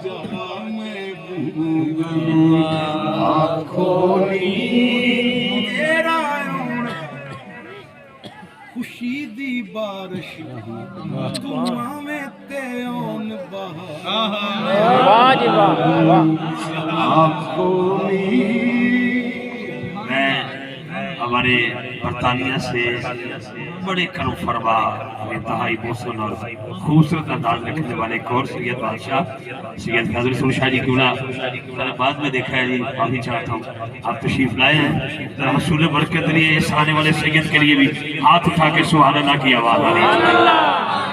جہاں میں آنکھوں نی تیرا آن خوشی دی بارش دعا میں تے اون بہار واہ جی واہ آنکھوں نی میں ہمارے برطانیہ سے بڑے کرم فرما انتہائی محسن اور خوبصورت انداز رکھنے والے ایک اور سید بادشاہ سید فیض رسول شاہ جی کیوں نہ میں نے بعد میں دیکھا ہے جی معافی چاہتا ہوں آپ تشریف لائے ہیں ذرا حصول برکت لیے اس آنے والے سید کے لیے بھی ہاتھ اٹھا کے سبحان اللہ کی آواز آ رہی ہے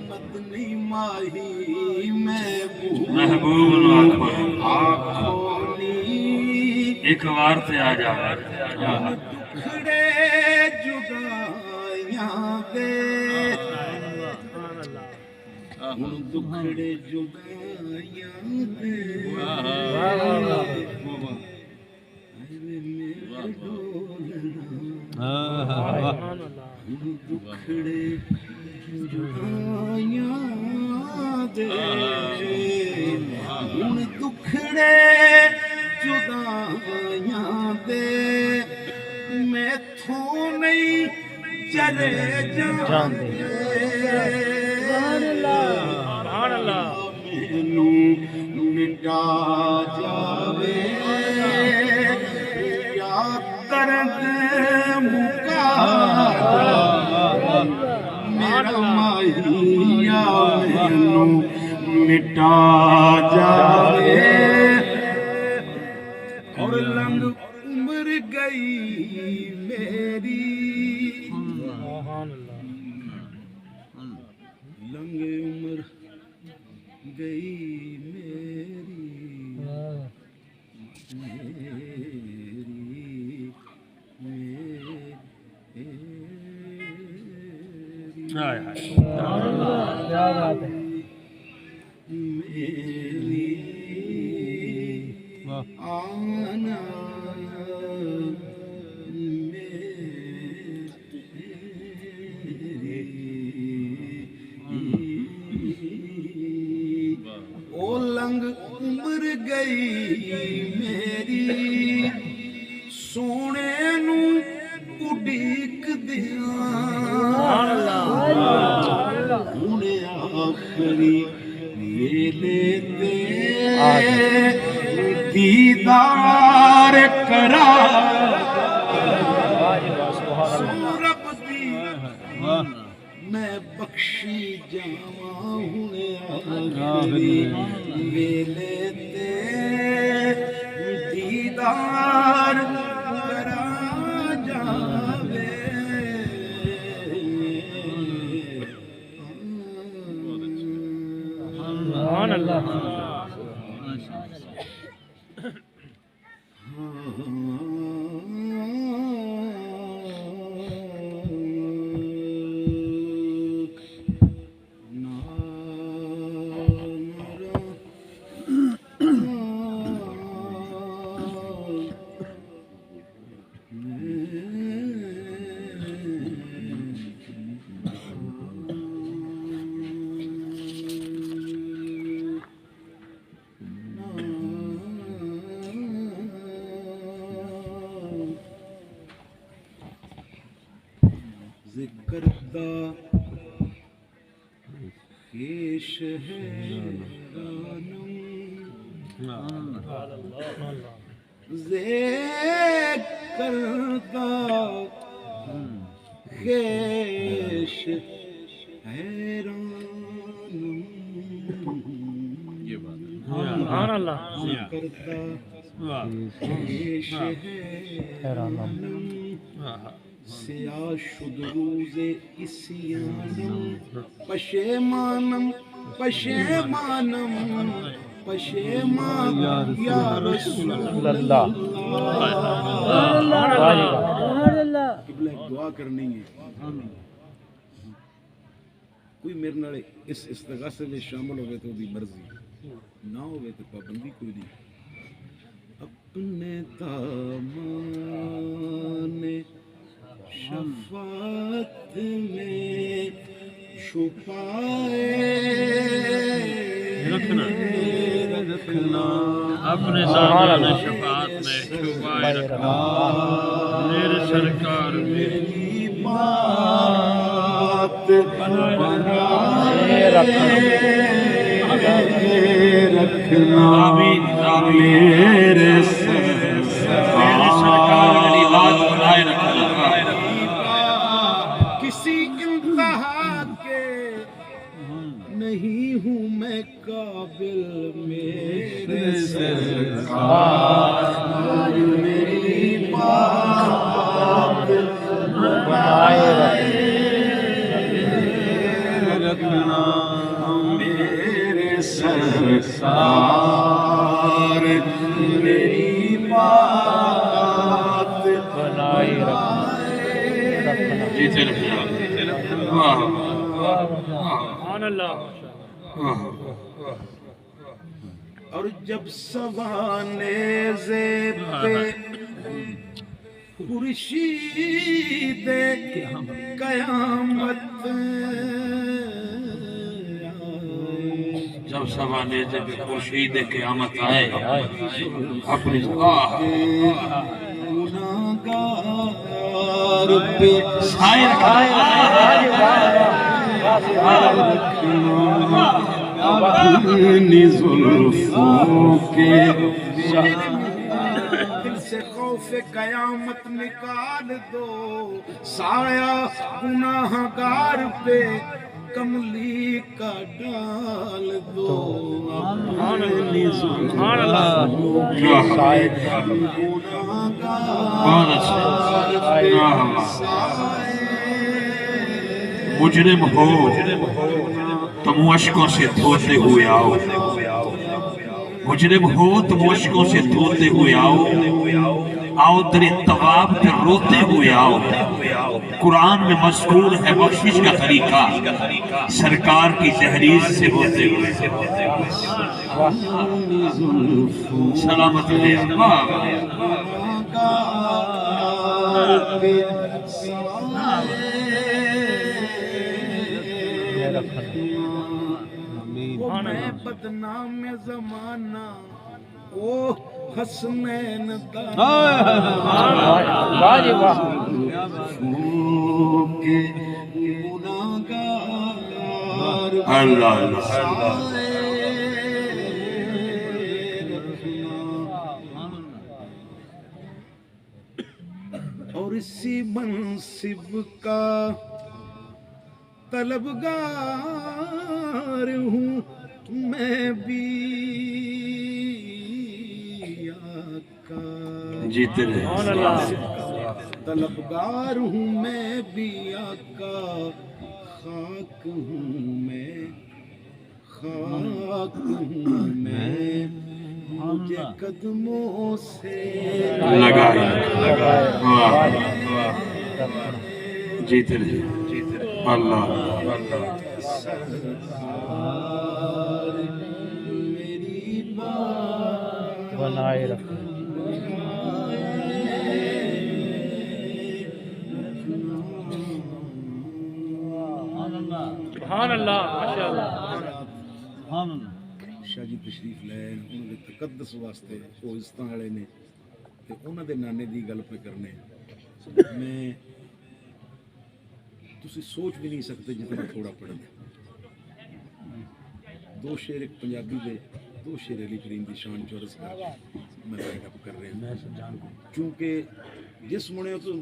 مدنی ماہی محبوب آنکھوں نی ایک وار سے آ جا دکھڑے جدائیاں دے ہن دکھڑے جدائیاں دے دکھڑے جدائیاں دے ہن دکھڑے جدائیاں دے میتھوں نہیں چلے جاندے مینوں مٹا جاوے یا درد مکا جاوے میرا ماہیا مینوں مٹا جاوے اور لنگ عمر گئی میری لنگ عمر گئی میری آنا او لنگ عمر گئی میری سونے نو اڈیک دیاں ہن آخری ویلے تے دیدار کرا رب دی میں بخشی جاواں ہن آخری ویلے تے دیدار کرا جاوے سبحان اللہ ذکر دا خیش ہے ذکر دا خیش حیران سبحان اللہ ذکر دا خیش حیران سیاہ شد روز اسیانم پشیمانم پشیمانم پشیمان یا رسول اللہ قبلہ ایک دعا کرنی ہے کوئی میرے نال اس استغاثے میں شامل ہوئے تو دی مرضی نہ ہوئے تو پابندی کوئی نہیں اپنے دامان شفاعت میں چھپائے رکھنا اپنے سبحان دامان اللہ شفاعت میں چھپائے رکھنا میرے سرکار میری بات بنائے رکھنا آمین آمین میرے میرے سرکار میری بات بنائے رکھنا کسی انتہا کے نہیں ہوں میں قابل میرے سرکار میری بات بنائے رکھنا میرے سرکار میری بات بنائے رکھنا جیتے رکھنا واہ سبحان اللہ اور جب سوانے زیب پہ خورشید قیامت جب سوانے جب خورشید قیامت آئے اپنی گناہگار پہ سائر اپنی زلفوں کے دل سے خوف قیامت نکال دو سایہ گناہگار پہ کملی کا ڈال دو اپنی سبحان اللہ بہت اچھا مجرم ہو تم اشکوں سے دھوتے ہوئے آؤ مجرم ہو تم اشکوں سے دھوتے ہوئے آؤ آؤ در طواب پہ روتے ہوئے آؤ قرآن میں مذکور ہے بخشش کا طریقہ سرکار کی تحریر سے ہوتے ہوئے سلامت علیہ میں بدنام زمانہ او حسنین واہ جی واہ اللہ اور اسی منصب کا طلبگار ہوں میں بھی آقا جیتے رہے طلبگار ہوں میں بھی آقا خاک ہوں میں خاک ہوں میں مجھے قدموں سے لگائے جیتے رہے اللہ سرکار میری بات بنائے رکھنا سبحان اللہ ماشاء اللہ شاہ جی تشریف لے انہوں نے تقدس واسطے وہ عزتاں والے نے تے انہوں دے نانے دی گل پہ کرنے میں تسی سوچ بھی نہیں سکتے جتنا تھوڑا پڑھا دو شعر ایک پنجابی دے دو شعر علی کریم دی شان چورس کر میں رائٹ اپ کر رہے ہیں چونکہ جس منے تو